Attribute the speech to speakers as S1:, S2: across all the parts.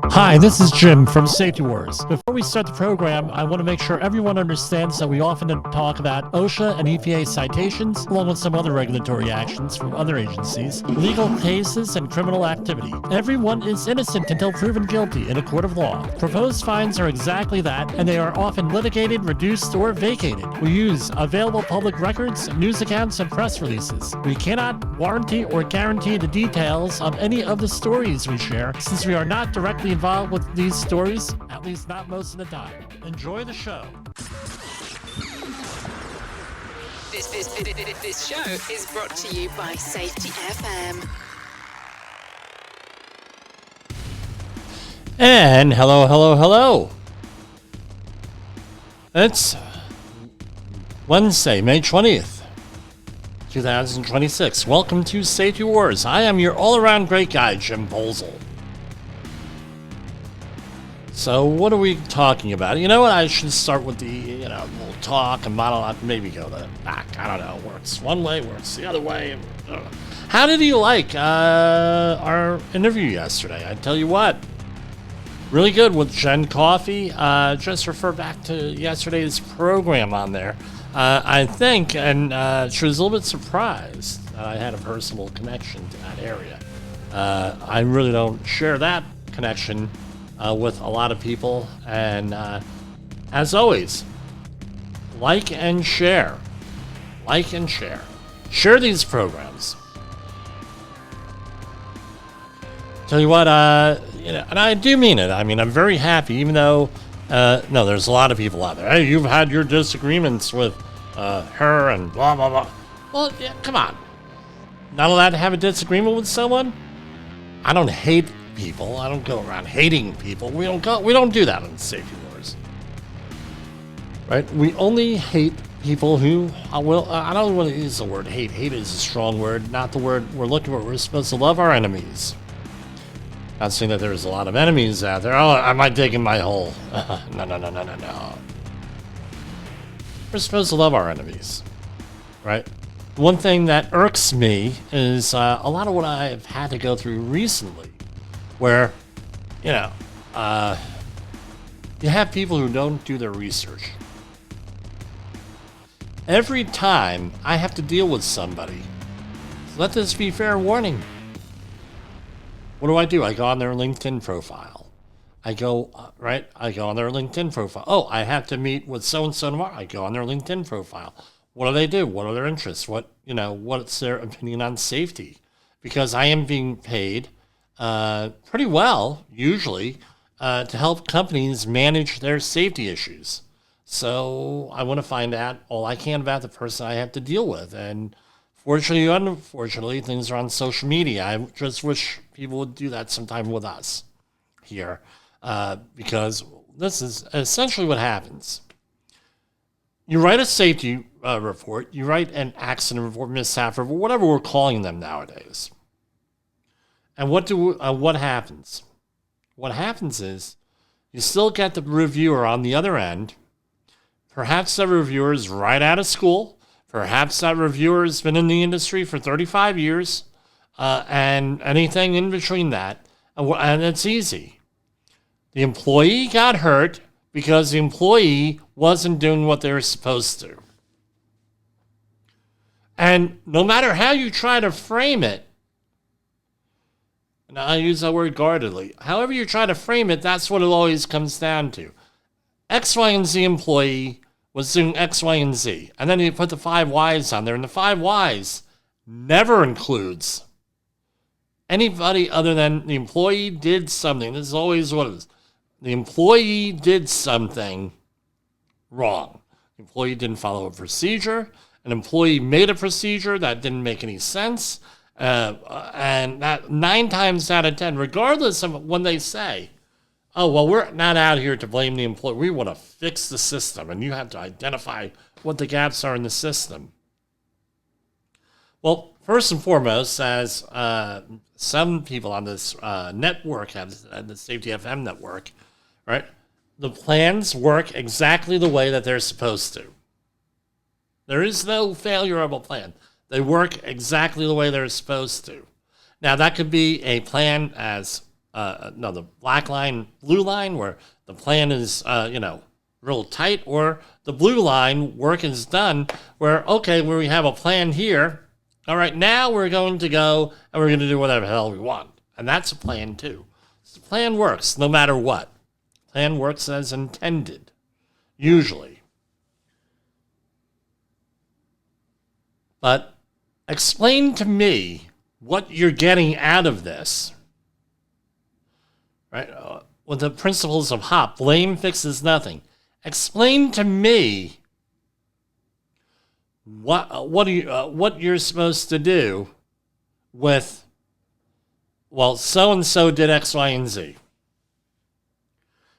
S1: Hi, this is Jim from Safety Wars. Before we start the program, I want to make sure everyone understands that we often talk about OSHA and EPA citations, along with some other regulatory actions from other agencies, legal cases, and criminal activity. Everyone is innocent until proven guilty in a court of law. Proposed fines are exactly that, and they are often litigated, reduced, or vacated. We use available public records, news accounts, and press releases. We cannot warranty or guarantee the details of any of the stories we share, since we are not directly involved with these stories, at least not most of the time. Enjoy the show.
S2: This show is brought to you by Safety FM.
S1: And hello. It's Wednesday, May 20th, 2026. Welcome to Safety Wars. I am your all-around great guy, Jim Poesl. So what are we talking about? You know what? I should start with the, little talk and monologue, maybe go to the back. I don't know. Works one way, works the other way. How did you like our interview yesterday? I tell you what, really good with Jen Coffey. Just refer back to yesterday's program on there. I think, and she was a little bit surprised that I had a personal connection to that area. I really don't share that connection with a lot of people, and as always, like and share these programs. Tell you what, and I do mean it. I mean, I'm very happy, even though no, there's a lot of people out there. Hey, you've had your disagreements with her and blah blah blah. Well, yeah, come on, not allowed to have a disagreement with someone. I don't hate people. I don't go around hating people. We don't do that on Safety Wars, right? We only hate people who I don't want to use the word hate. Hate is a strong word, not the word we're looking for. We're supposed to love our enemies. Not saying that there's a lot of enemies out there. Oh, am I digging my hole? No. We're supposed to love our enemies, right? One thing that irks me is a lot of what I've had to go through recently, where, you have people who don't do their research. Every time I have to deal with somebody, let this be fair warning. What do? I go on their LinkedIn profile. I go on their LinkedIn profile. Oh, I have to meet with so-and-so tomorrow. I go on their LinkedIn profile. What do they do? What are their interests? What's their opinion on safety? Because I am being paid pretty well, usually, to help companies manage their safety issues. So I want to find out all I can about the person I have to deal with. And fortunately, unfortunately, things are on social media. I just wish people would do that sometime with us here, because this is essentially what happens. You write a safety report, you write an accident report, mishap report, whatever we're calling them nowadays. And what happens? What happens is you still get the reviewer on the other end. Perhaps that reviewer is right out of school. Perhaps that reviewer has been in the industry for 35 years, and anything in between that. And it's easy. The employee got hurt because the employee wasn't doing what they were supposed to. And no matter how you try to frame it, and I use that word guardedly, however you try to frame it, that's what it always comes down to. X, Y, and Z employee was doing X, Y, and Z. And then you put the 5 Ys on there, and the 5 Ys never includes anybody other than the employee did something. This is always what it is. The employee did something wrong. The employee didn't follow a procedure. An employee made a procedure that didn't make any sense. And that 9 times out of 10, regardless of when they say, oh, well, we're not out here to blame the employee. We want to fix the system, and you have to identify what the gaps are in the system. Well, first and foremost, as some people on this network have, the Safety FM network, right? The plans work exactly the way that they're supposed to. There is no failure of a plan. They work exactly the way they're supposed to. Now, that could be a plan as the black line, blue line, where the plan is, real tight, or the blue line, work is done, where we have a plan here. All right, now we're going to go and we're going to do whatever the hell we want. And that's a plan too. So the plan works no matter what. Plan works as intended, usually. But explain to me what you're getting out of this. Right? With the principles of HOP, blame fixes nothing. Explain to me what you're supposed to do with, so-and-so did X, Y, and Z.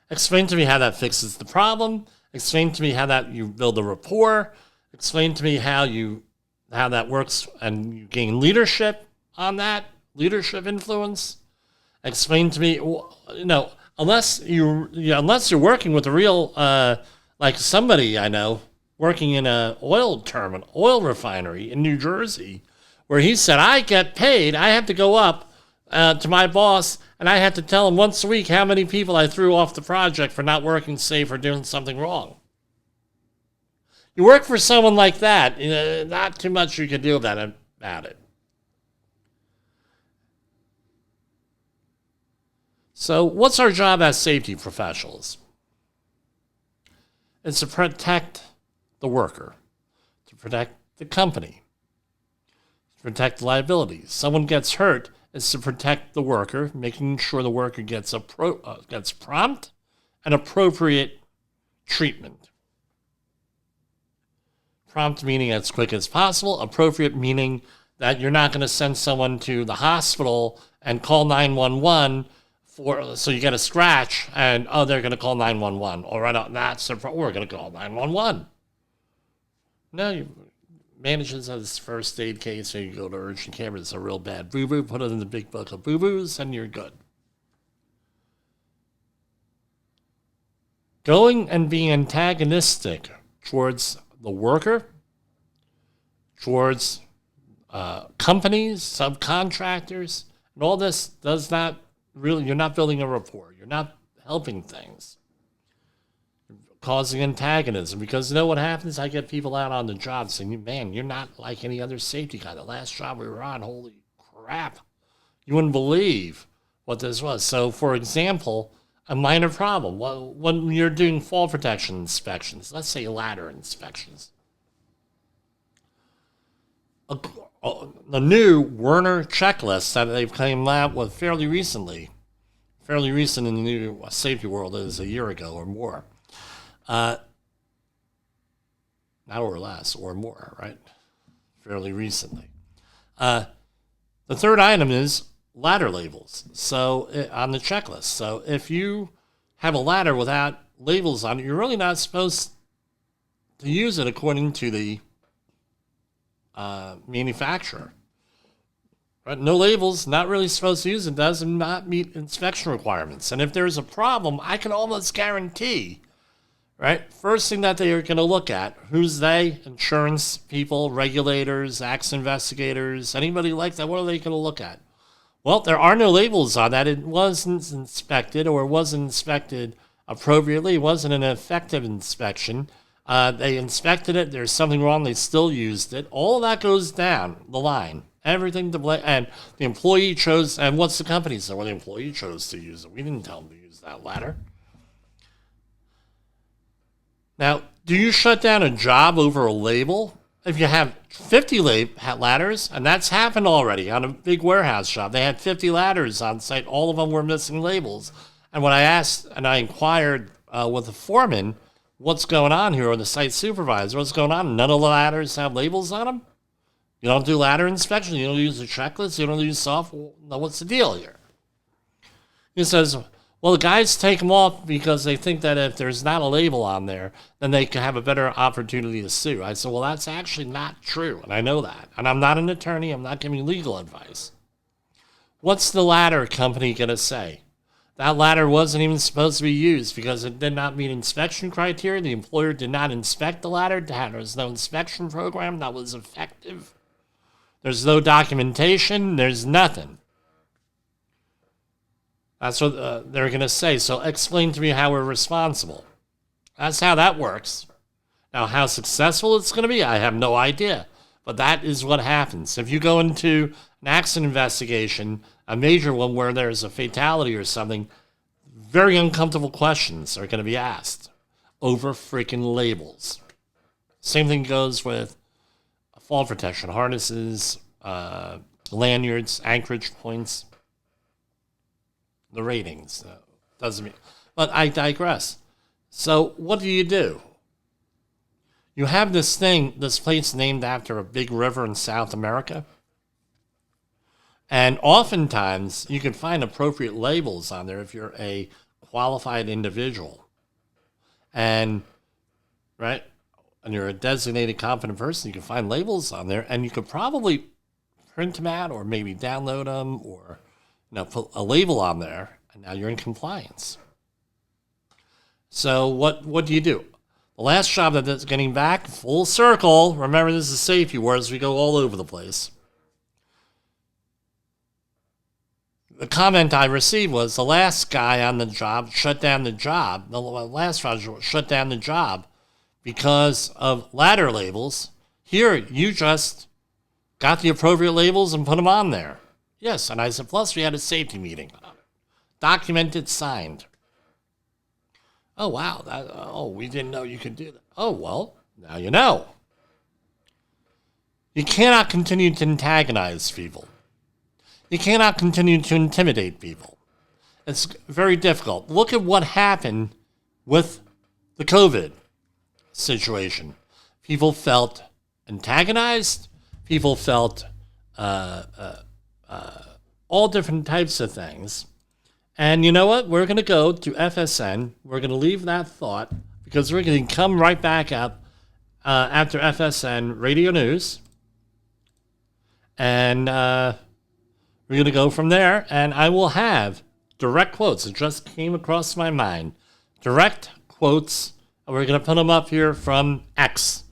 S1: Explain to me how that fixes the problem. Explain to me how that you build a rapport. Explain to me how that works and you gain leadership on that, leadership influence. Explain to me, unless you're working with a real, like somebody I know working in an oil refinery in New Jersey, where he said, I get paid, I have to go up to my boss, and I have to tell him once a week how many people I threw off the project for not working safe or doing something wrong. You work for someone like that, not too much you can do about it. So what's our job as safety professionals? It's to protect the worker, to protect the company, to protect liabilities. Someone gets hurt, it's to protect the worker, making sure the worker gets prompt and appropriate treatment. Prompt meaning as quick as possible, appropriate meaning that you're not going to send someone to the hospital and call 911 so you get a scratch and, they're going to call 911. All right, we're going to call 911. No, you manages as first aid case, so you go to urgent care, it's a real bad boo-boo, put it in the big book of boo-boos, and you're good. Going and being antagonistic towards the worker, towards companies, subcontractors, and all this does not really, you're not building a rapport. You're not helping things. You're causing antagonism, because you know what happens? I get people out on the job saying, man, you're not like any other safety guy. The last job we were on, holy crap. You wouldn't believe what this was. So, for example, a minor problem. When you're doing fall protection inspections, let's say ladder inspections, the new Werner checklist that they've came out with fairly recent in the new safety world is a year ago or more, not or less or more, right? Fairly recently. The third item is ladder labels. So on the checklist. So if you have a ladder without labels on it, you're really not supposed to use it according to the manufacturer. Right? No labels, not really supposed to use it, does not meet inspection requirements. And if there's a problem, I can almost guarantee, right? First thing that they are going to look at, who's they? Insurance people, regulators, accident investigators, anybody like that, what are they going to look at? Well, there are no labels on that. It wasn't inspected, or wasn't inspected appropriately. It wasn't an effective inspection. They inspected it. There's something wrong. They still used it. All of that goes down the line. Everything to blame. And the employee chose, and what's the company say? Well, the employee chose to use it. We didn't tell them to use that ladder. Now, do you shut down a job over a label? If you have 50 ladders, and that's happened already on a big warehouse shop. They had 50 ladders on site. All of them were missing labels. And when I asked, and I inquired with the foreman, what's going on here, or the site supervisor, what's going on? None of the ladders have labels on them? You don't do ladder inspection? You don't use a checklist? You don't use software? No, what's the deal here? He says, well, the guys take them off because they think that if there's not a label on there, then they can have a better opportunity to sue. I said, well, that's actually not true, and I know that. And I'm not an attorney. I'm not giving legal advice. What's the ladder company going to say? That ladder wasn't even supposed to be used because it did not meet inspection criteria. The employer did not inspect the ladder. There was no inspection program that was effective. There's no documentation. There's nothing. That's what they're going to say. So explain to me how we're responsible. That's how that works. Now, how successful it's going to be, I have no idea. But that is what happens. If you go into an accident investigation, a major one where there's a fatality or something, very uncomfortable questions are going to be asked over freaking labels. Same thing goes with fall protection, harnesses, lanyards, anchorage points, the ratings. Doesn't mean, but I digress. So what do? You have this place named after a big river in South America. And oftentimes you can find appropriate labels on there if you're a qualified individual. And, right, and you're a designated competent person, you can find labels on there, and you could probably print them out or maybe download them or put a label on there, and now you're in compliance. So what do you do? The last job that's getting back, full circle, remember this is safety words, we go all over the place. The comment I received was the last guy on the job shut down the job. The last project shut down the job because of ladder labels. Here, you just got the appropriate labels and put them on there. Yes, and I said, plus we had a safety meeting. Documented, signed. Oh, wow. We didn't know you could do that. Oh, well, now you know. You cannot continue to antagonize people. You cannot continue to intimidate people. It's very difficult. Look at what happened with the COVID situation. People felt antagonized. People felt all different types of things. And you know what? We're going to go to FSN. We're going to leave that thought because we're going to come right back up after FSN Radio News. And we're going to go from there. And I will have direct quotes. It just came across my mind. Direct quotes. And we're going to put them up here from X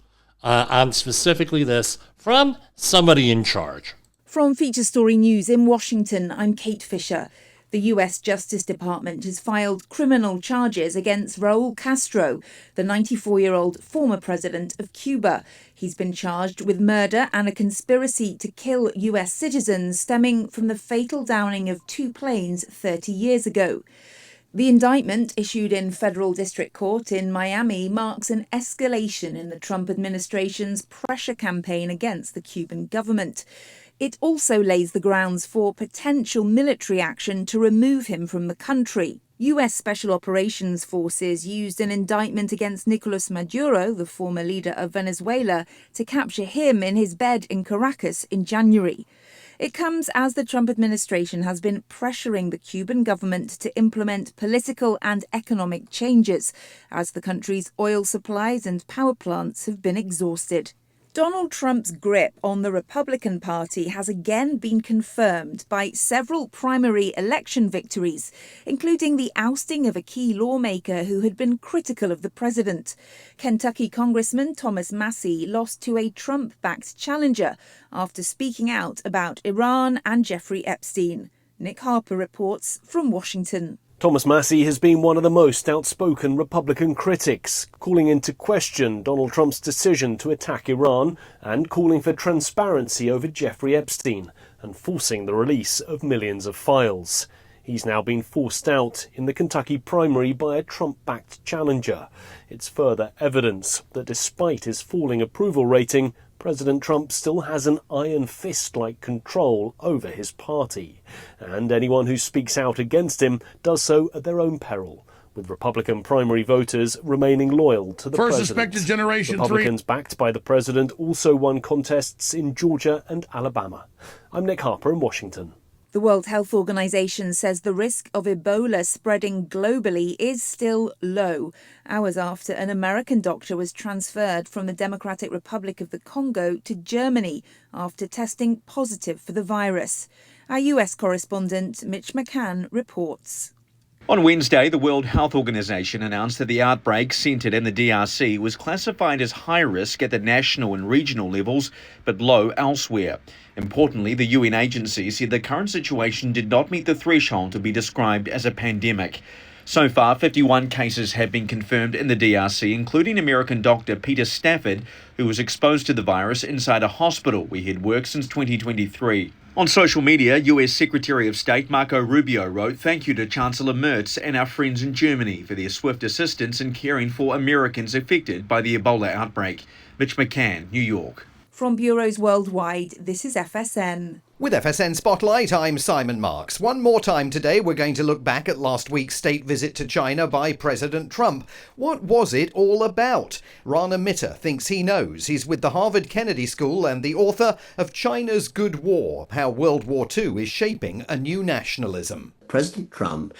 S1: on specifically this from somebody in charge.
S3: From Feature Story News in Washington, I'm Kate Fisher. The U.S. Justice Department has filed criminal charges against Raul Castro, the 94-year-old former president of Cuba. He's been charged with murder and a conspiracy to kill U.S. citizens stemming from the fatal downing of 2 planes 30 years ago. The indictment, issued in federal district court in Miami, marks an escalation in the Trump administration's pressure campaign against the Cuban government. It also lays the grounds for potential military action to remove him from the country. U.S. Special Operations Forces used an indictment against Nicolas Maduro, the former leader of Venezuela, to capture him in his bed in Caracas in January. It comes as the Trump administration has been pressuring the Cuban government to implement political and economic changes, as the country's oil supplies and power plants have been exhausted. Donald Trump's grip on the Republican Party has again been confirmed by several primary election victories, including the ousting of a key lawmaker who had been critical of the president. Kentucky Congressman Thomas Massie lost to a Trump-backed challenger after speaking out about Iran and Jeffrey Epstein. Nick Harper reports from Washington.
S4: Thomas Massie has been one of the most outspoken Republican critics, calling into question Donald Trump's decision to attack Iran and calling for transparency over Jeffrey Epstein and forcing the release of millions of files. He's now been forced out in the Kentucky primary by a Trump-backed challenger. It's further evidence that despite his falling approval rating, President Trump still has an iron fist-like control over his party. And anyone who speaks out against him does so at their own peril, with Republican primary voters remaining loyal to the president.
S5: Suspected Generation
S4: Republicans backed by the president also won contests in Georgia and Alabama. I'm Nick Harper in Washington.
S3: The World Health Organization says the risk of Ebola spreading globally is still low, hours after an American doctor was transferred from the Democratic Republic of the Congo to Germany after testing positive for the virus. Our US correspondent Mitch McCann reports.
S5: On Wednesday, the World Health Organization announced that the outbreak centred in the DRC was classified as high risk at the national and regional levels, but low elsewhere. Importantly, the UN agency said the current situation did not meet the threshold to be described as a pandemic. So far, 51 cases have been confirmed in the DRC, including American doctor Peter Stafford, who was exposed to the virus inside a hospital where he'd worked since 2023. On social media, US Secretary of State Marco Rubio wrote, "Thank you to Chancellor Merz and our friends in Germany for their swift assistance in caring for Americans affected by the Ebola outbreak." Mitch McCann, New York.
S3: From bureaus worldwide, this is FSN.
S6: With FSN Spotlight, I'm Simon Marks. One more time today, we're going to look back at last week's state visit to China by President Trump. What was it all about? Rana Mitter thinks he knows. He's with the Harvard Kennedy School and the author of China's Good War, How World War II is Shaping a New Nationalism.
S7: President Trump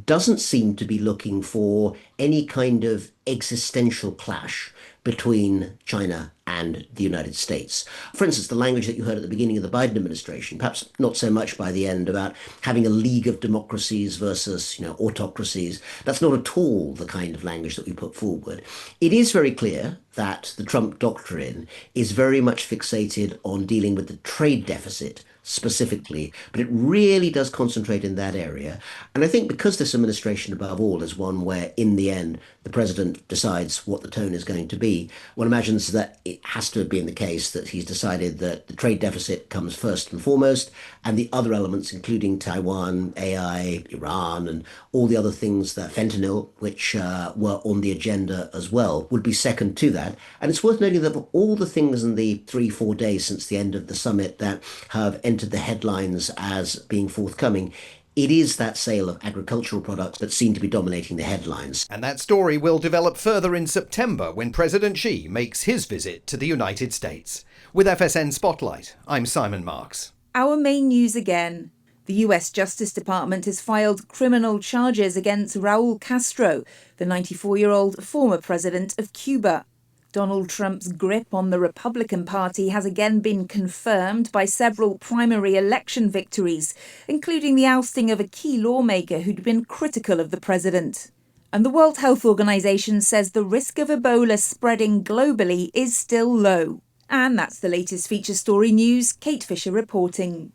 S7: doesn't seem to be looking for any kind of existential clash between China and the United States. For instance, the language that you heard at the beginning of the Biden administration, perhaps not so much by the end, about having a league of democracies versus, autocracies, that's not at all the kind of language that we put forward. It is very clear that the Trump doctrine is very much fixated on dealing with the trade deficit specifically, but it really does concentrate in that area. And I think because this administration, above all, is one where, in the end, the president decides what the tone is going to be, one imagines that it has to have been the case that he's decided that the trade deficit comes first and foremost, and the other elements, including Taiwan, AI, Iran, and all the other things, that fentanyl, which were on the agenda as well, would be second to that. And it's worth noting that of all the things in the 3-4 days since the end of the summit that have entered the headlines as being forthcoming, it is that sale of agricultural products that seem to be dominating the headlines.
S6: And that story will develop further in September when President Xi makes his visit to the United States. With FSN Spotlight, I'm Simon Marks.
S3: Our main news again. The US Justice Department has filed criminal charges against Raul Castro, the 94-year-old former president of Cuba. Donald Trump's grip on the Republican Party has again been confirmed by several primary election victories, including the ousting of a key lawmaker who'd been critical of the president. And the World Health Organization says the risk of Ebola spreading globally is still low. And that's the latest feature story news. Kate Fisher reporting.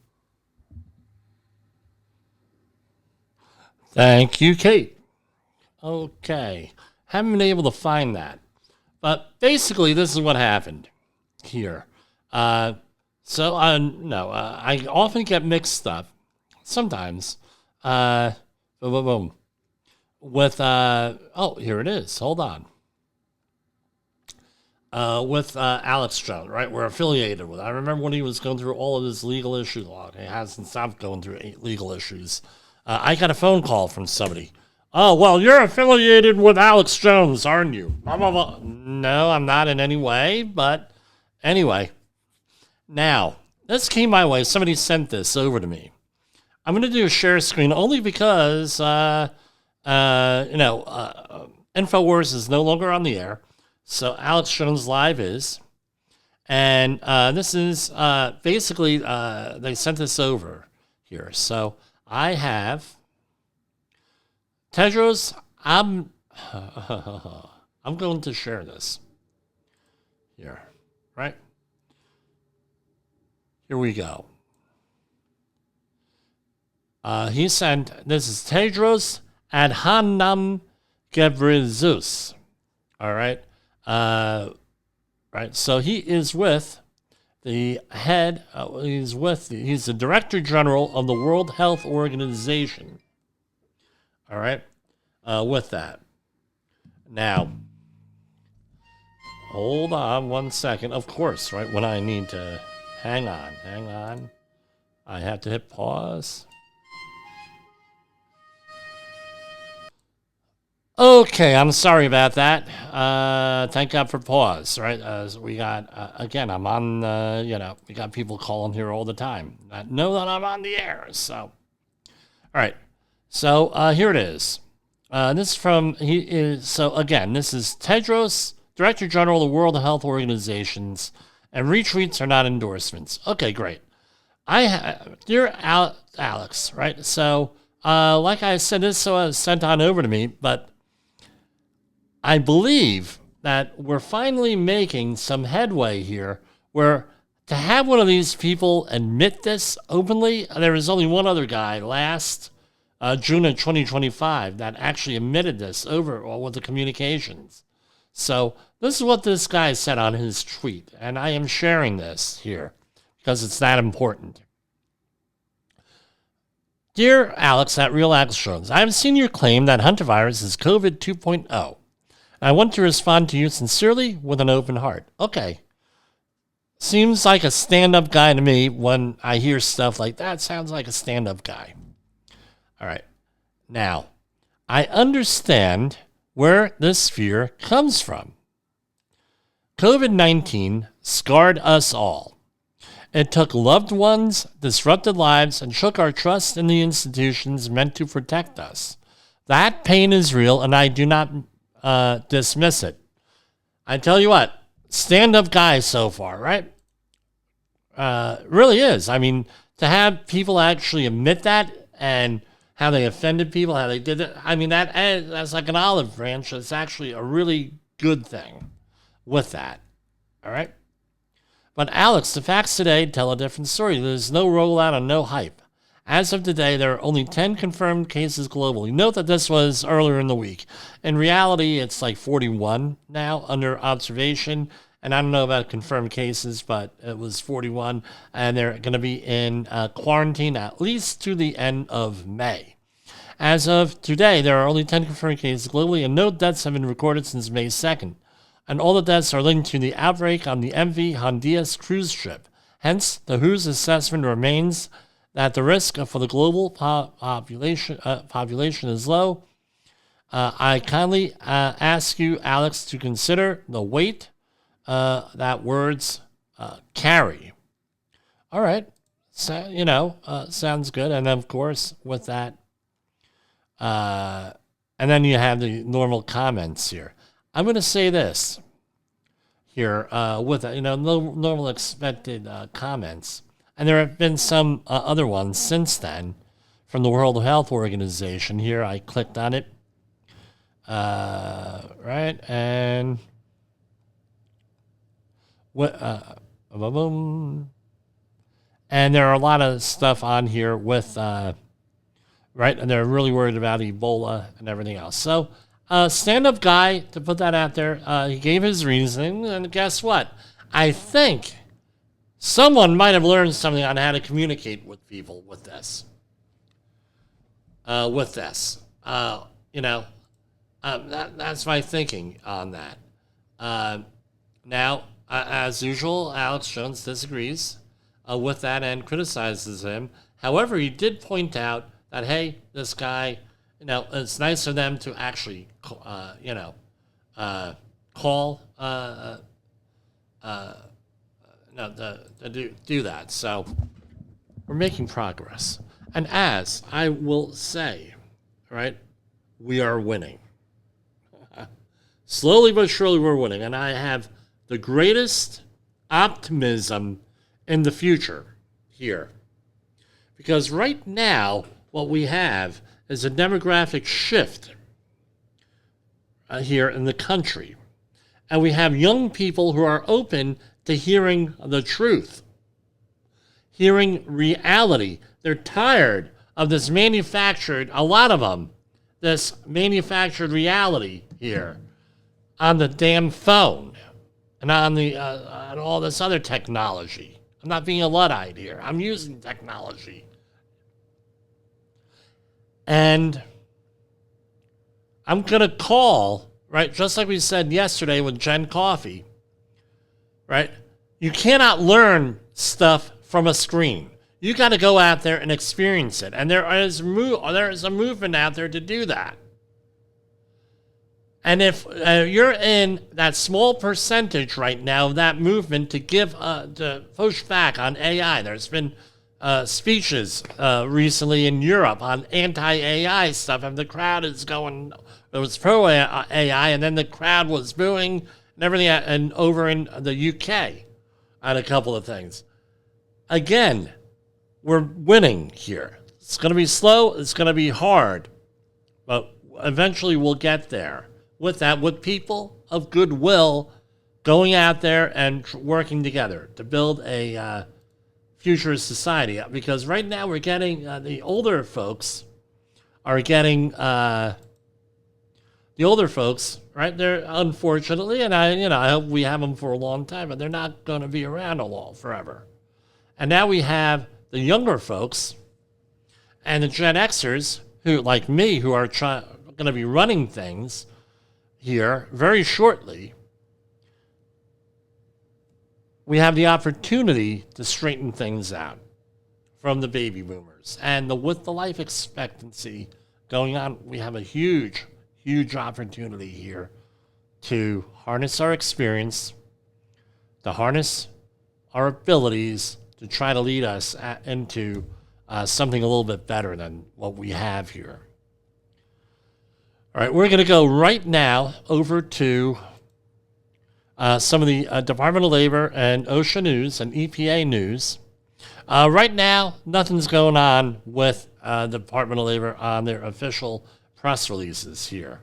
S1: Thank you, Kate. Okay. Haven't been able to find that. But basically, this is what happened here. I often get mixed up, sometimes, with, here it is. Hold on. With Alex Jones, right? We're affiliated with. I remember when he was going through all of his legal issues. He hasn't stopped going through legal issues. I got a phone call from somebody. "Oh, well, you're affiliated with Alex Jones, aren't you?" Blah, blah, blah. No, I'm not in any way, but anyway. Now, this came my way. Somebody sent this over to me. I'm going to do a share screen only because, InfoWars is no longer on the air. So Alex Jones Live is. And this is basically, they sent this over here. So I have Tedros, I'm going to share this here, right? Here we go. He sent, this is Tedros Adhanom Ghebreyesus. All right. Right. So he is with the head, he's the Director General of the World Health Organization. All right. With that. Now, hold on one second. Of course, right when I need to, hang on. I have to hit pause. Okay, I'm sorry about that. Thank God for pause, right? We got, again, I'm on, we got people calling here all the time that know that I'm on the air. So, all right. So here it is. This is from, this is Tedros, Director General of the World Health Organizations, and retweets are not endorsements. Okay, great. Dear Alex, right? So like I said, this was sent on over to me, but I believe that we're finally making some headway here where to have one of these people admit this openly, there was only one other guy last June of 2025 that actually admitted this over with the communications. So this is what this guy said on his tweet, and I am sharing this here because it's that important. Dear Alex at Real Alex Jones, I have seen your claim that hantavirus is COVID 2.0. I want to respond to you sincerely with an open heart. Okay. Seems like a stand-up guy to me when I hear stuff like that. Sounds like a stand-up guy. All right. Now, I understand where this fear comes from. COVID-19 scarred us all. It took loved ones, disrupted lives, and shook our trust in the institutions meant to protect us. That pain is real, and I do not dismiss it. I tell you what, stand-up guy so far, right? Really is. I mean, to have people actually admit that and how they offended people, how they did it, I mean, that's like an olive branch. It's actually a really good thing with that. All right? But Alex, the facts today tell a different story. There's no rollout and no hype. As of today, there are only 10 confirmed cases globally. Note that this was earlier in the week. In reality, it's like 41 now under observation. And I don't know about confirmed cases, but it was 41. And they're going to be in quarantine at least to the end of May. As of today, there are only 10 confirmed cases globally, and no deaths have been recorded since May 2nd. And all the deaths are linked to the outbreak on the MV Honduras cruise ship. Hence, the WHO's assessment remains that the risk for the global population is low. I kindly ask you, Alex, to consider the weight that words carry. All right. So, sounds good. And of course, with that, and then you have the normal comments here. I'm going to say this here with, normal expected comments. And there have been some other ones since then from the World Health Organization. Here, I clicked on it. Right, and and there are a lot of stuff on here with, right, and they're really worried about Ebola and everything else. So, stand-up guy, to put that out there, he gave his reasoning, and guess what? I think someone might have learned something on how to communicate with people with this. That's my thinking on that. Now, as usual, Alex Jones disagrees with that and criticizes him. However, he did point out that, hey, this guy, it's nice of them to actually, call, to do that. So we're making progress. And as I will say, right, we are winning. Slowly but surely we're winning. And I have the greatest optimism in the future here. Because right now, what we have is a demographic shift here in the country. And we have young people who are open to hearing the truth, hearing reality. They're tired of this manufactured, a lot of them, this manufactured reality here on the damn phone and on the on all this other technology. I'm not being a Luddite here. I'm using technology. And I'm going to call, right, just like we said yesterday with Jen Coffey, right? You cannot learn stuff from a screen. You got to go out there and experience it. And there is a movement out there to do that. And if you're in that small percentage right now of that movement to push back on AI, there's been speeches recently in Europe on anti-AI stuff, and the crowd is going, it was pro-AI, and then the crowd was booing and everything, and over in the UK on a couple of things. Again, we're winning here. It's going to be slow. It's going to be hard. But eventually we'll get there. With that, with people of goodwill going out there and working together to build a futurist society. Because right now we're getting, the older folks are getting, the older folks, right? They're unfortunately, and I hope we have them for a long time, but they're not going to be around forever. And now we have the younger folks and the Gen Xers who, like me, who are going to be running things here very shortly. We have the opportunity to straighten things out from the baby boomers. And with the life expectancy going on, we have a huge opportunity here to harness our experience, to harness our abilities to try to lead us into something a little bit better than what we have here. All right, we're going to go right now over to some of the Department of Labor and OSHA news and EPA news. Right now, nothing's going on with the Department of Labor on their official press releases here.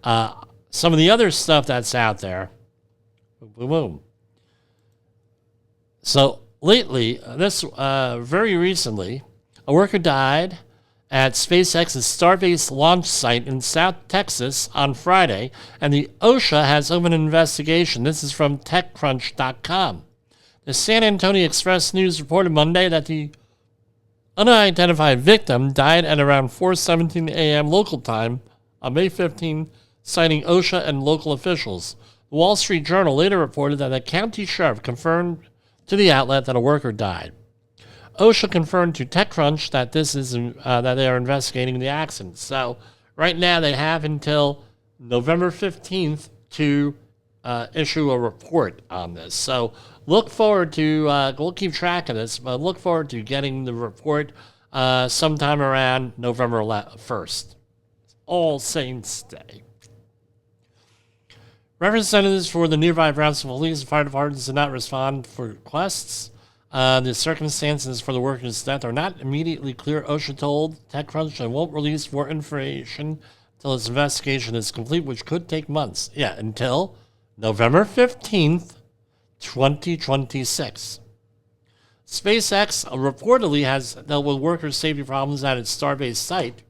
S1: Some of the other stuff that's out there, boom. So lately, very recently, a worker died at SpaceX's Starbase launch site in South Texas on Friday, and the OSHA has opened an investigation. This is from TechCrunch.com. The San Antonio Express News reported Monday that the unidentified victim died at around 4:17 a.m. local time on May 15, citing OSHA and local officials. The Wall Street Journal later reported that the county sheriff confirmed to the outlet that a worker died. OSHA confirmed to TechCrunch that that they are investigating the accident. So right now they have until November 15th to issue a report on this. So look forward to, we'll keep track of this, but look forward to getting the report sometime around November 1st. All Saints Day. Representatives for the nearby Brownsville Police and Fire Departments did not respond for requests. The circumstances for the worker's death are not immediately clear. OSHA told TechCrunch they won't release more information until its investigation is complete, which could take months. Yeah, until November 15th, 2026. SpaceX reportedly has dealt with worker safety problems at its Starbase site.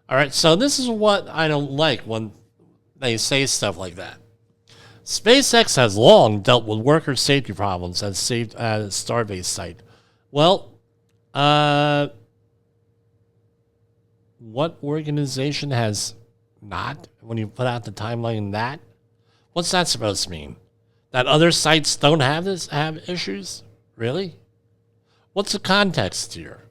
S1: All right, so this is what I don't like when they say stuff like that. SpaceX has long dealt with worker safety problems at its Starbase site. Well, what organization has not? When you put out the timeline, that what's that supposed to mean? That other sites don't have issues? Really? What's the context here?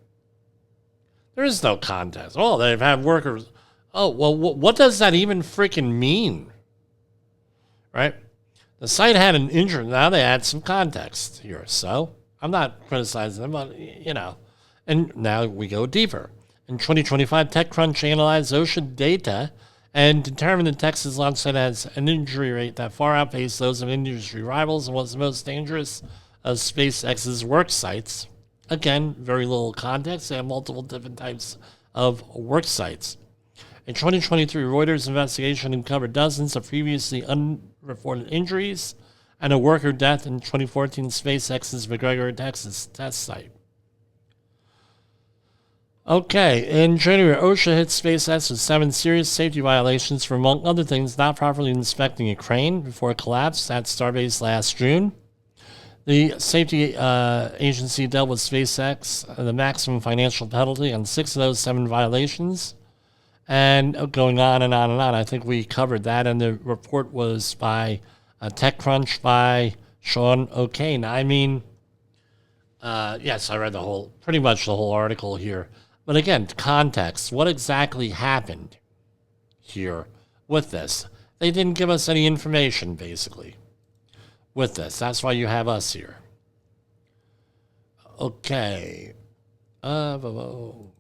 S1: There is no context. Oh, they've had workers. Oh, well, what does that even freaking mean? Right? The site had an injury. Now they add some context here. So I'm not criticizing them, but, And now we go deeper. In 2025, TechCrunch analyzed OSHA data and determined that Texas launch site has an injury rate that far outpaced those of industry rivals and was the most dangerous of SpaceX's work sites. Again, very little context. They have multiple different types of work sites. In 2023, Reuters' investigation uncovered dozens of previously unreported injuries and a worker death in 2014 SpaceX's McGregor, Texas test site. Okay, in January, OSHA hit SpaceX with 7 serious safety violations for, among other things, not properly inspecting a crane before it collapsed at Starbase last June. The safety agency dealt with SpaceX the maximum financial penalty on 6 of those 7 violations. And going on and on and on. I think we covered that, and the report was by TechCrunch by Sean O'Kane. I mean, yes, I read pretty much the whole article here. But again, context. What exactly happened here with this? They didn't give us any information, basically, with this. That's why you have us here. Okay. And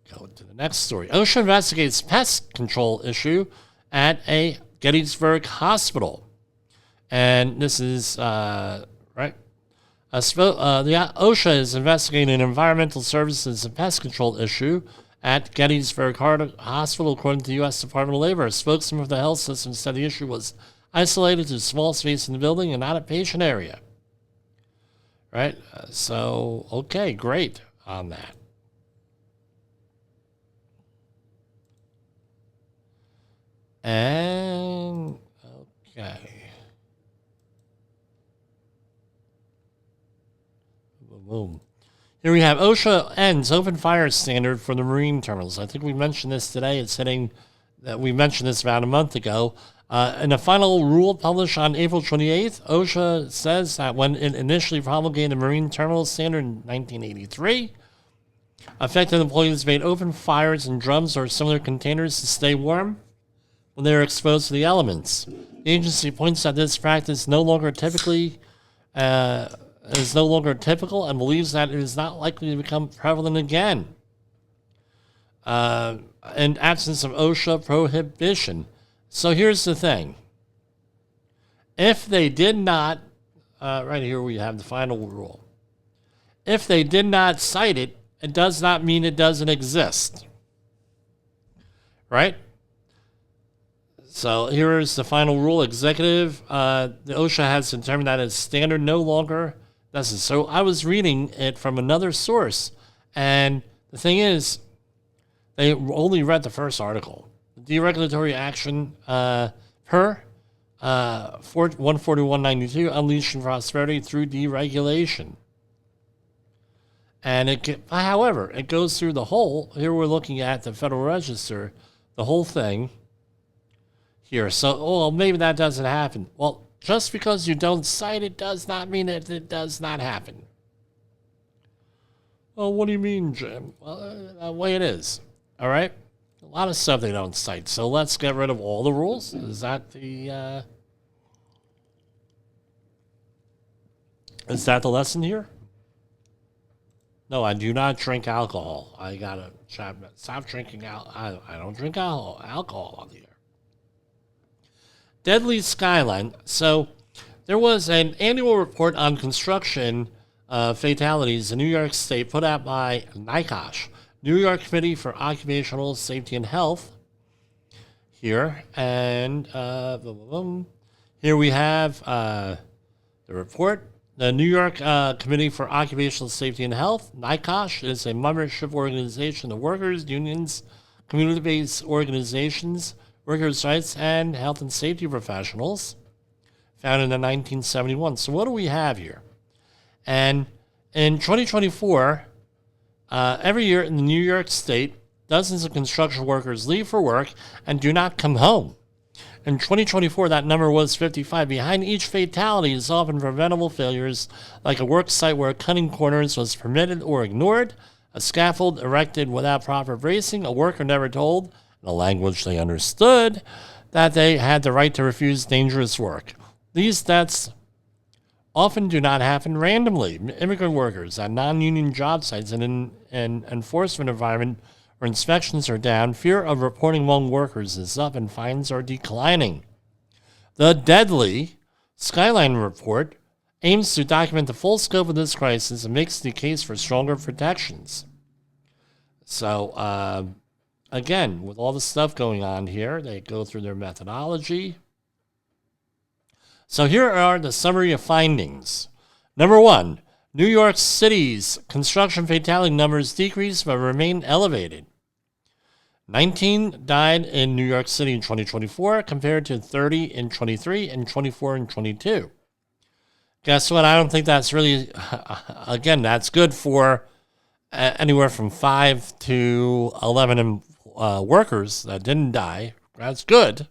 S1: go to the next story. OSHA investigates pest control issue at a Gettysburg hospital. And this is, right? The OSHA is investigating an environmental services and pest control issue at Gettysburg Hospital, according to the U.S. Department of Labor. A spokesman for the health system said the issue was isolated to a small space in the building and not a patient area. Right? So, okay, great on that. And, okay. Boom. Here we have OSHA ends open fire standard for the marine terminals. I think we mentioned this today. It's hitting that we mentioned this about a month ago. In a final rule published on April 28th, OSHA says that when it initially promulgated the marine terminal standard in 1983, affected employees made open fires in drums or similar containers to stay warm when they are exposed to the elements. The agency points out this practice is no longer typical and believes that it is not likely to become prevalent again. In absence of OSHA prohibition. So here's the thing. If they did not, right here we have the final rule. If they did not cite it, it does not mean it doesn't exist. Right? So here is the final rule. Executive, the OSHA has determined that its standard no longer does it. So I was reading it from another source, and the thing is, they only read the first article. Deregulatory action per 141.92, unleashing prosperity through deregulation. And however, it goes through the whole. Here we're looking at the Federal Register, the whole thing here. So, maybe that doesn't happen. Well, just because you don't cite it does not mean that it does not happen. Well, what do you mean, Jim? Well, the way it is. All right? A lot of stuff they don't cite. So let's get rid of all the rules. Is that the lesson here? No, I do not drink alcohol. I gotta stop drinking alcohol. I don't drink alcohol on the air. Deadly Skyline. So there was an annual report on construction fatalities in New York State put out by NYCOSH, New York Committee for Occupational Safety and Health. Here, and here we have the report. The New York Committee for Occupational Safety and Health, NYCOSH, is a membership organization of workers, unions, community-based organizations, workers' rights, and health and safety professionals, founded in 1971. So what do we have here? And in 2024, every year in the New York State, dozens of construction workers leave for work and do not come home. In 2024, that number was 55. Behind each fatality is often preventable failures, like a work site where cutting corners was permitted or ignored, a scaffold erected without proper bracing, a worker never told, in a language they understood, that they had the right to refuse dangerous work. These deaths often do not happen randomly. Immigrant workers at non-union job sites and in an enforcement environment where inspections are down, fear of reporting among workers is up and fines are declining. The Deadly Skyline report aims to document the full scope of this crisis and makes the case for stronger protections. So, again, with all the stuff going on here, they go through their methodology. So here are the summary of findings. Number 1, New York City's construction fatality numbers decreased but remain elevated. 19 died in New York City in 2024 compared to 30 in 23 and 24 in 22. Guess what? I don't think that's really, again, that's good for anywhere from 5 to 11 workers that didn't die. That's good.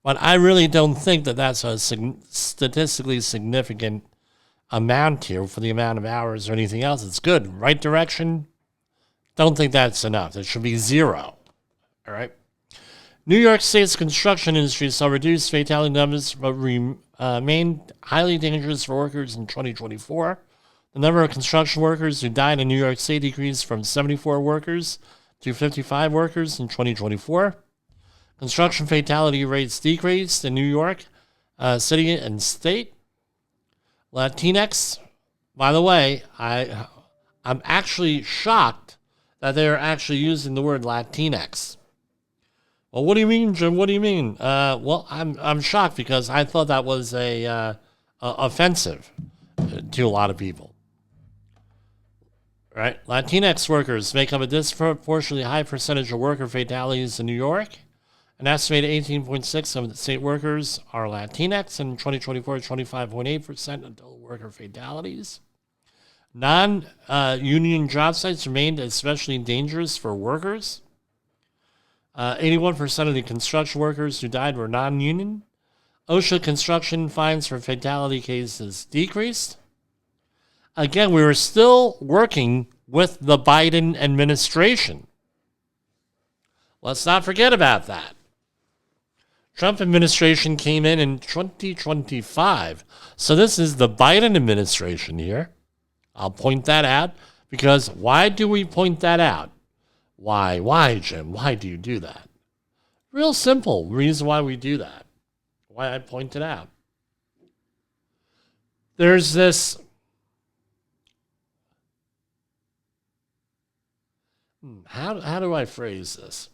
S1: But I really don't think that that's a statistically significant amount here for the amount of hours or anything else. It's good. Right direction. Don't think that's enough. It should be 0. All right. New York State's construction industry saw reduced fatality numbers but remained highly dangerous for workers in 2024. The number of construction workers who died in New York State decreased from 74 workers to 55 workers in 2024. Construction fatality rates decreased in New York City and state. Latinx By the way, I'm actually shocked that they're actually using the word Latinx. Well, what do you mean, Jim? What do you mean? Well, I'm shocked because I thought that was a offensive to a lot of people. Right? Latinx workers make up a disproportionately high percentage of worker fatalities in New York. An estimated 18.6% of the state workers are Latinx, and in 2024, 25.8% of total worker fatalities. Non-union job sites remained especially dangerous for workers. 81% of the construction workers who died were non-union. OSHA construction fines for fatality cases decreased. Again, we were still working with the Biden administration. Let's not forget about that. Trump administration came in 2025. So this is the Biden administration here. I'll point that out because why do we point that out? Why, Jim? Why do you do that? Real simple reason why we do that. Why I point it out. There's this how do I phrase this?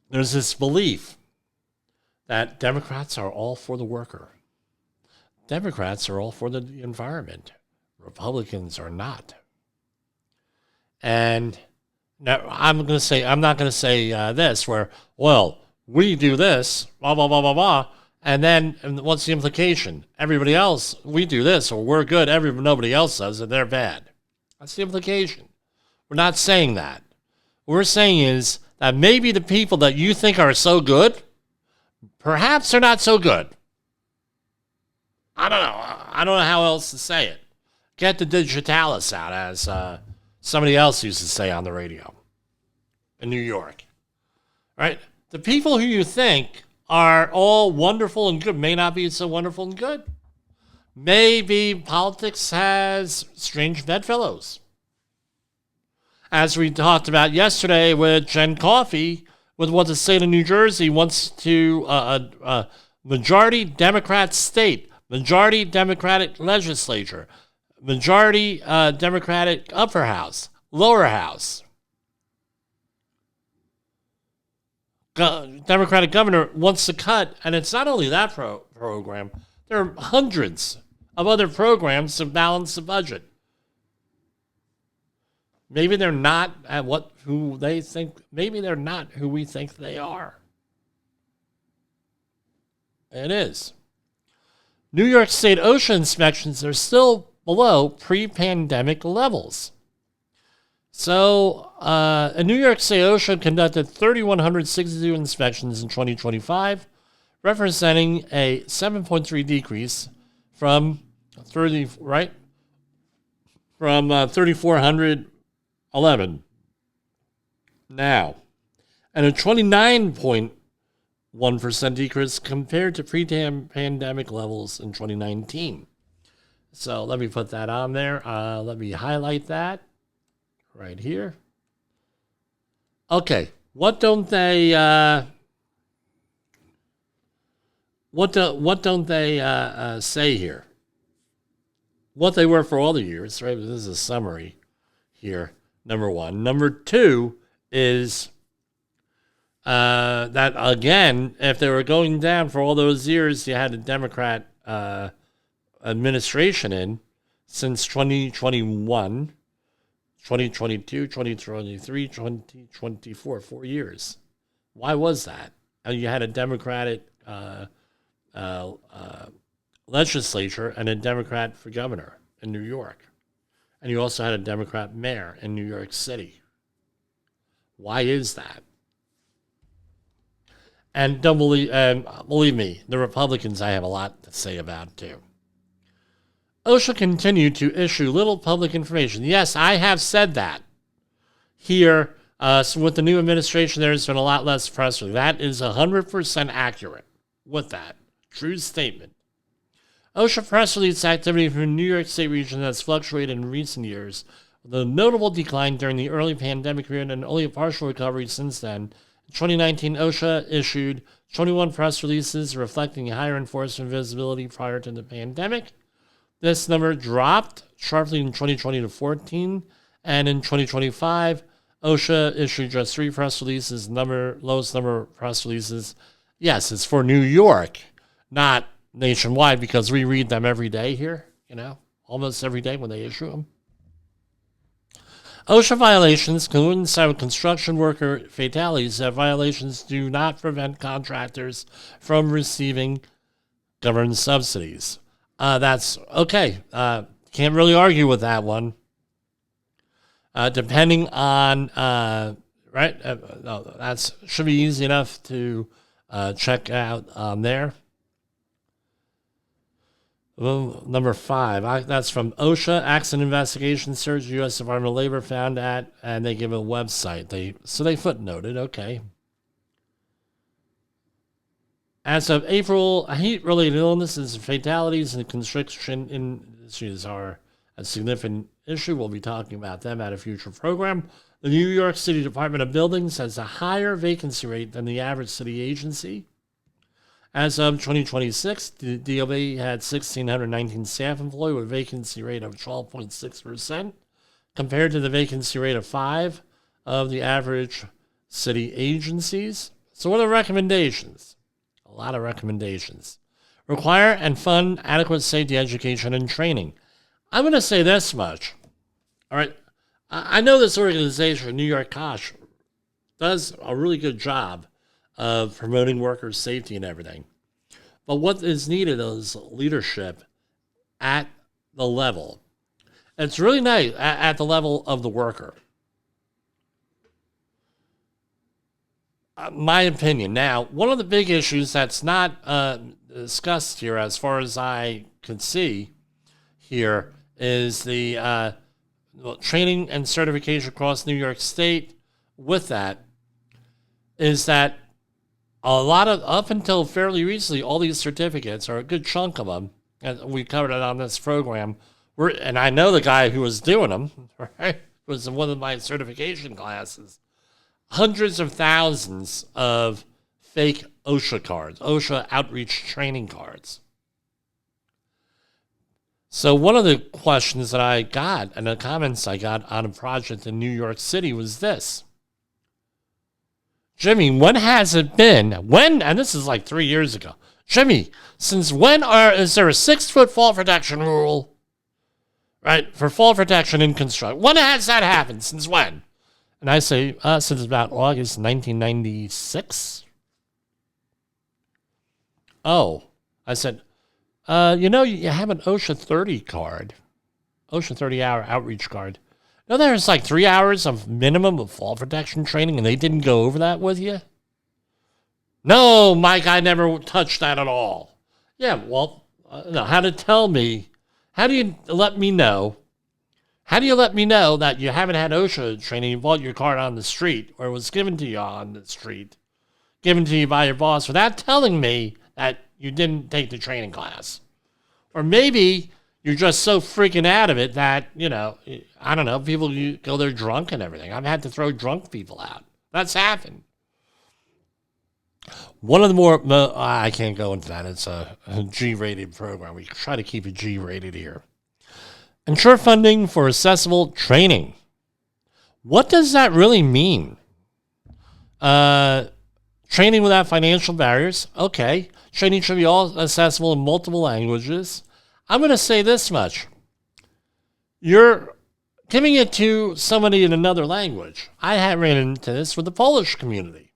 S1: There's this belief that Democrats are all for the worker. Democrats are all for the environment. Republicans are not. And now I'm not going to say this where, well, we do this, blah, blah, blah, blah, blah. And then what's the implication? Everybody else, we do this, or we're good. Nobody else does, and they're bad. That's the implication. We're not saying that. What we're saying is that maybe the people that you think are so good, perhaps they're not so good. I don't know. I don't know how else to say it. Get the digitalis out, as somebody else used to say on the radio in New York. Right? The people who you think are all wonderful and good may not be so wonderful and good. Maybe politics has strange bedfellows. As we talked about yesterday with Jen Coffey, with what the state of New Jersey wants to, a majority Democrat state, majority Democratic legislature, majority Democratic upper house, lower house. Democratic governor wants to cut, and it's not only that program, there are hundreds of other programs to balance the budget. Maybe they're not maybe they're not who we think they are. It is. New York State OSHA inspections are still below pre-pandemic levels. So, in New York State, OSHA conducted 3,162 inspections in 2025, representing a 7.3 decrease from 3,411 now, and a 29.1% decrease compared to pre-pandemic levels in 2019. So let me put that on there. Let me highlight that right here. Okay, what don't they say here? What they were for all the years, right? This is a summary here. Number one. Number two is that again, if they were going down for all those years, you had a Democrat administration in since 2021, 2022, 2023, 2024, 4 years. Why was that? And you had a Democratic legislature and a Democrat for governor in New York. And you also had a Democrat mayor in New York City. Why is that? And believe me, the Republicans I have a lot to say about too. OSHA continued to issue little public information. Yes, I have said that. Here, so with the new administration, there's been a lot less press release. That is 100% accurate with that. True statement. OSHA press release activity from the New York State region has fluctuated in recent years, with a notable decline during the early pandemic period and only a partial recovery since then. In 2019, OSHA issued 21 press releases reflecting higher enforcement visibility prior to the pandemic. This number dropped sharply in 2020 to 14, and in 2025, OSHA issued just 3 press releases, lowest number of press releases. Yes, it's for New York, not nationwide, because we read them every day here, almost every day when they issue them. OSHA violations coincide with construction worker fatalities. That violations do not prevent contractors from receiving government subsidies. That's okay. Can't really argue with that one. Depending on, right? That should be easy enough to check out on there. Well, number 5, that's from OSHA, Accident Investigation Search, U.S. Department of Labor found that, and they give a website. They footnoted, okay. As of April, heat-related illnesses and fatalities and construction industries are a significant issue. We'll be talking about them at a future program. The New York City Department of Buildings has a higher vacancy rate than the average city agency. As of 2026, the DOB had 1,619 staff employed with a vacancy rate of 12.6%, compared to the vacancy rate of 5% of the average city agencies. So what are the recommendations? A lot of recommendations. Require and fund adequate safety education and training. I'm going to say this much. All right. I know this organization, NYCOSH, does a really good job of promoting workers' safety and everything. But what is needed is leadership at the level. It's really nice at the level of the worker. My opinion. Now, one of the big issues that's not discussed here, as far as I could see here, is the training and certification across New York State. With that, is that a lot of, up until fairly recently, all these certificates, or a good chunk of them, and we covered it on this program, and I know the guy who was doing them, right, was in one of my certification classes. Hundreds of thousands of fake OSHA cards, OSHA outreach training cards. So one of the questions that I got, and the comments I got on a project in New York City was this. Jimmy, when has it been? And this is like 3 years ago. Jimmy, since when is there a 6-foot fall protection rule, right, for fall protection in construction? When has that happened? Since when? And I say, since about August 1996. Oh, I said, you have an OSHA 30 card, OSHA 30-hour outreach card. No, there's like 3 hours of minimum of fall protection training, and they didn't go over that with you? No, Mike, I never touched that at all. Yeah, well, no, how do you let me know? How do you let me know that you haven't had OSHA training, you bought your card on the street, or it was given to you on the street, given to you by your boss, without telling me that you didn't take the training class? Or maybe you're just so freaking out of it that, I don't know, people go there drunk and everything. I've had to throw drunk people out. That's happened. One of the more, I can't go into that. It's a G-rated program. We try to keep it G-rated here. Ensure funding for accessible training. What does that really mean? Training without financial barriers. Okay. Training should be all accessible in multiple languages. I'm going to say this much. You're giving it to somebody in another language. I have ran into this with the Polish community.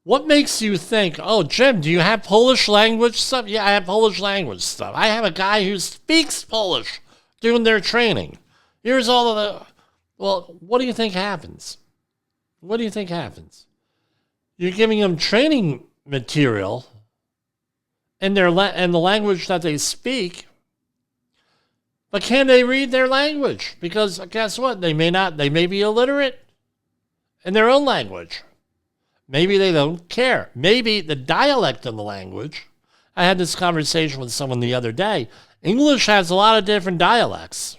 S1: What makes you think, oh, Jim, do you have Polish language stuff? Yeah, I have Polish language stuff. I have a guy who speaks Polish doing their training. Here's all of the... Well, what do you think happens? What do you think happens? You're giving them training material in the language that they speak, but can they read their language? Because guess what? They may be illiterate in their own language. Maybe they don't care. Maybe the dialect of the language. I had this conversation with someone the other day. English has a lot of different dialects.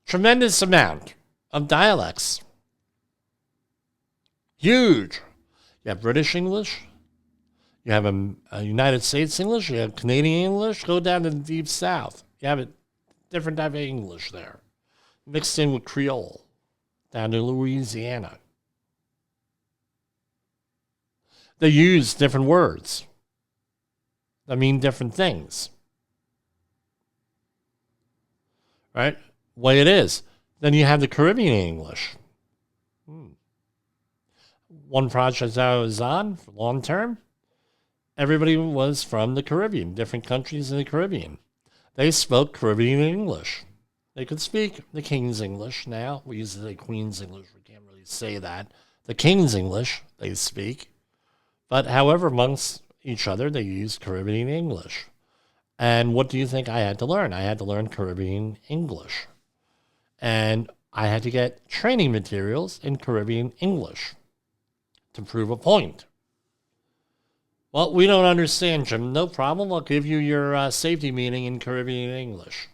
S1: Tremendous amount of dialects. Huge. You have British English. You have a United States English. You have Canadian English. Go down to the Deep South. You have a different type of English there, mixed in with Creole, down to Louisiana. They use different words that mean different things. Right? Way it is. Then you have the Caribbean English. One project I was on for long term, everybody was from the Caribbean, different countries in the Caribbean. They spoke Caribbean English. They could speak the King's English now. We used to say Queen's English. We can't really say that. The King's English they speak. But however, amongst each other, they use Caribbean English. And what do you think I had to learn? I had to learn Caribbean English. And I had to get training materials in Caribbean English to prove a point. Well, we don't understand, Jim. No problem. I'll give you your safety meeting in Caribbean English.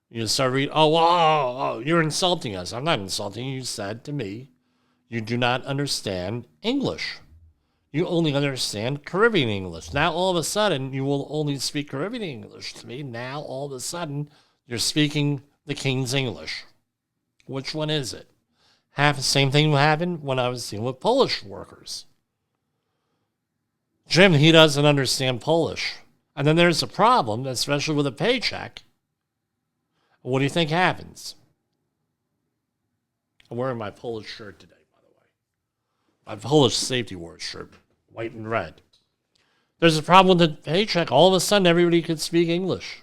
S1: You start reading, oh, you're insulting us. I'm not insulting you. You said to me, you do not understand English. You only understand Caribbean English. Now, all of a sudden, you will only speak Caribbean English to me. Now, all of a sudden, you're speaking the King's English. Which one is it? The same thing happened when I was dealing with Polish workers. Jim, he doesn't understand Polish. And then there's a problem, especially with a paycheck. What do you think happens? I'm wearing my Polish shirt today, by the way. My Polish safety ward shirt, white and red. There's a problem with the paycheck. All of a sudden, everybody could speak English.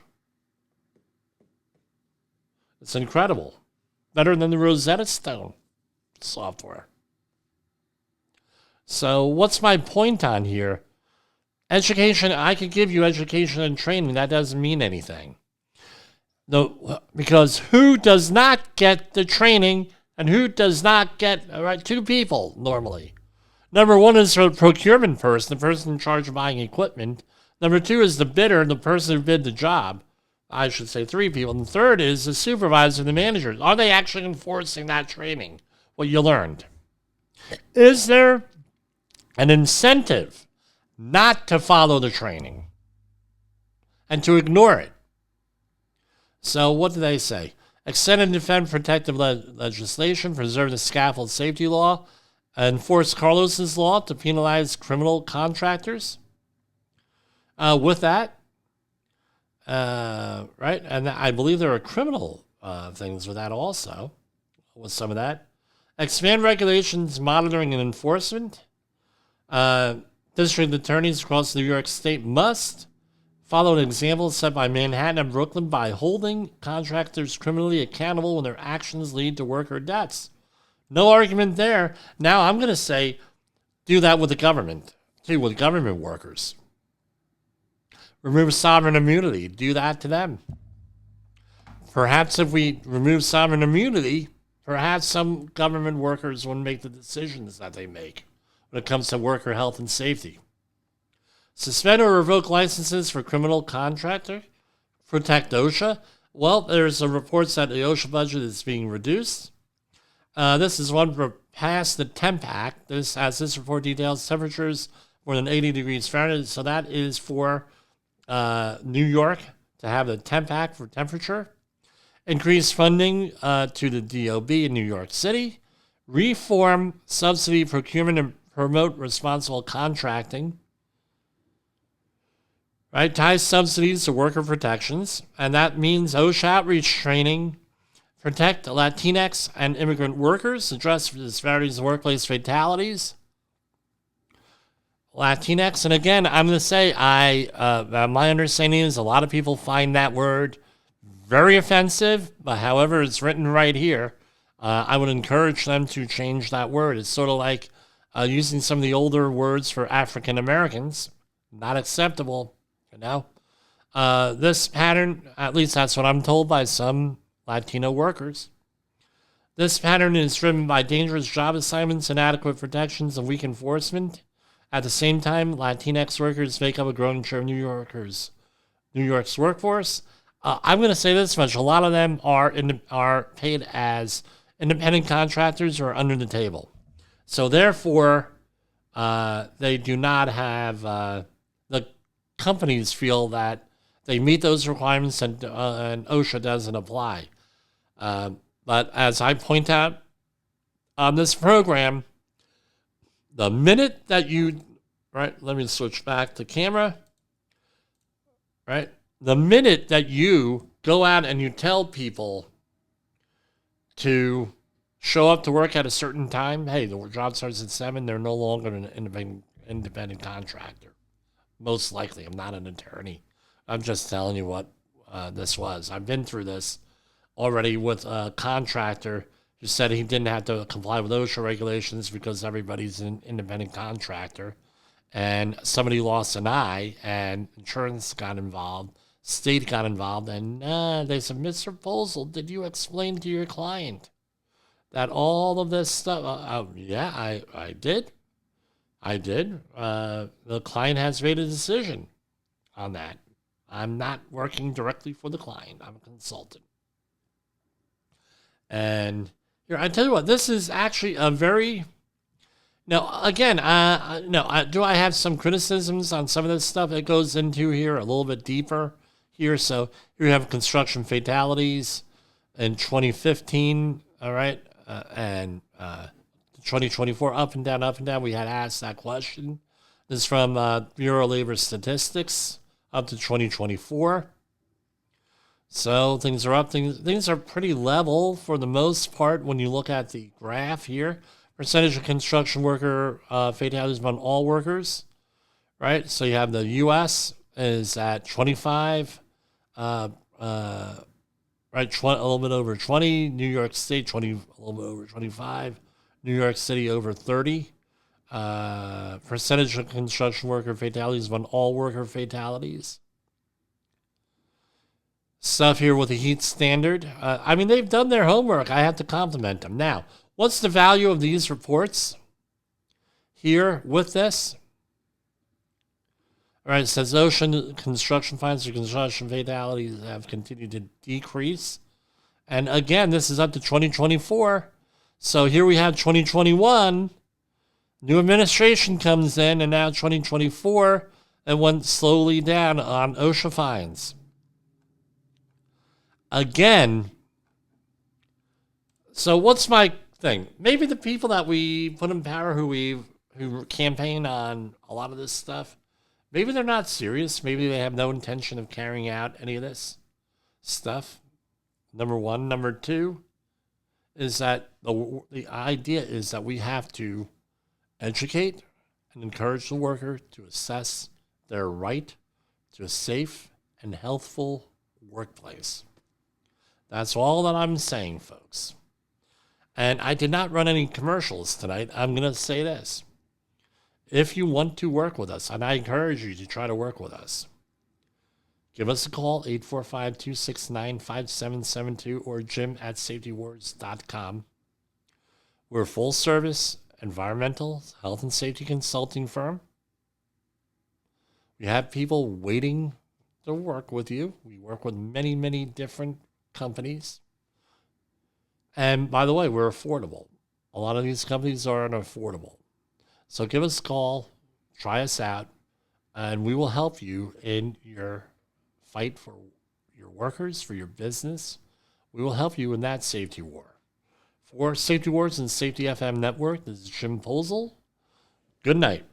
S1: It's incredible. Better than the Rosetta Stone software. So what's my point on here? Education, I could give you education and training. That doesn't mean anything. No, because who does not get the training and who does not get, right? Two people normally. Number one is the procurement person, the person in charge of buying equipment. Number two is the bidder, the person who bid the job. I should say three people. And the third is the supervisor, the manager. Are they actually enforcing that training, what you learned? Is there an incentive not to follow the training and to ignore it? So what do they say? Extend and defend protective legislation, preserve the scaffold safety law, enforce Carlos's law to penalize criminal contractors. With that, right? And I believe there are criminal things with that also, with some of that. Expand regulations, monitoring, and enforcement. District attorneys across New York State must follow an example set by Manhattan and Brooklyn by holding contractors criminally accountable when their actions lead to worker deaths. No argument there. Now I'm going to say do that with the government, too, with government workers. Remove sovereign immunity. Do that to them. Perhaps if we remove sovereign immunity, perhaps some government workers wouldn't make the decisions that they make when it comes to worker health and safety. Suspend or revoke licenses for criminal contractor. Protect OSHA. Well, there's a report that the OSHA budget is being reduced. This is one for past the Temp Act. As this report details, temperatures more than 80 degrees Fahrenheit. So that is for New York to have the Temp Act for temperature. Increase funding to the DOB in New York City. Reform subsidy procurement and promote responsible contracting. Right, ties subsidies to worker protections, and that means OSHA outreach training, protect Latinx and immigrant workers, address disparities in workplace fatalities. Latinx, and again, I'm going to say, my understanding is a lot of people find that word very offensive, but however it's written right here, I would encourage them to change that word. It's sort of like using some of the older words for African Americans, not acceptable. You know, this pattern, at least that's what I'm told by some Latino workers. This pattern is driven by dangerous job assignments, inadequate protections, and weak enforcement. At the same time, Latinx workers make up a growing share of New York's workforce. I'm going to say this much: a lot of them are paid as independent contractors or under the table. So therefore, they do not have, the companies feel that they meet those requirements and OSHA doesn't apply. But as I point out on this program, the minute that you, right, let me switch back to camera, right? The minute that you go out and you tell people to show up to work at a certain time, hey, the job starts at 7, they're no longer an independent contractor. Most likely. I'm not an attorney. I'm just telling you what this was. I've been through this already with a contractor who said he didn't have to comply with OSHA regulations because everybody's an independent contractor. And somebody lost an eye, and insurance got involved, state got involved, and they said, Mr. Poesl, did you explain to your client that all of this stuff? Yeah, I did. The client has made a decision on that. I'm not working directly for the client. I'm a consultant. And here, I tell you what, this is actually a very... Now, again, do I have some criticisms on some of this stuff? It goes into here a little bit deeper here. So here you have construction fatalities in 2015, all right, and 2024, up and down. We had asked that question. This is from Bureau of Labor Statistics up to 2024. So things are up. Things are pretty level for the most part when you look at the graph here. Percentage of construction worker fatalities among all workers, right? So you have the U.S. is at 25, right? A little bit over 20. New York State, a little bit over 25. New York City over 30. Percentage of construction worker fatalities among all worker fatalities. Stuff here with the heat standard. I mean, they've done their homework. I have to compliment them. Now, what's the value of these reports here with this? All right, it says ocean construction fines or construction fatalities have continued to decrease. And again, this is up to 2024. So here we have 2021. New administration comes in, and now 2024, it went slowly down on OSHA fines. Again, so what's my thing? Maybe the people that we put in power who campaign on a lot of this stuff, maybe they're not serious. Maybe they have no intention of carrying out any of this stuff. Number one. Number two is that the idea is that we have to educate and encourage the worker to assess their right to a safe and healthful workplace. That's all that I'm saying, folks. And I did not run any commercials tonight. I'm going to say this. If you want to work with us, and I encourage you to try to work with us, give us a call, 845-269-5772 or jim@safetywars.com. We're a full-service environmental health and safety consulting firm. We have people waiting to work with you. We work with many, many different companies. And by the way, we're affordable. A lot of these companies are unaffordable. So give us a call, try us out, and we will help you in your fight for your workers, for your business. We will help you in that safety war. For Safety Wars and Safety FM Network, this is Jim Poesl. Good night.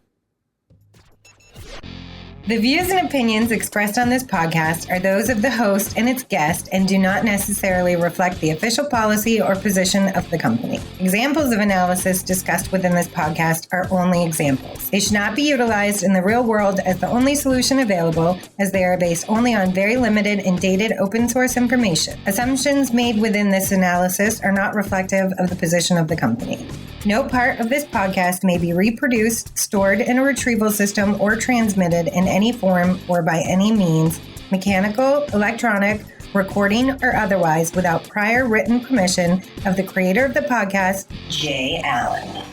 S8: The views and opinions expressed on this podcast are those of the host and its guest and do not necessarily reflect the official policy or position of the company. Examples of analysis discussed within this podcast are only examples. They should not be utilized in the real world as the only solution available, as they are based only on very limited and dated open source information. Assumptions made within this analysis are not reflective of the position of the company. No part of this podcast may be reproduced, stored in a retrieval system, or transmitted in any form or by any means, mechanical, electronic, recording, or otherwise, without prior written permission of the creator of the podcast, Jay Allen.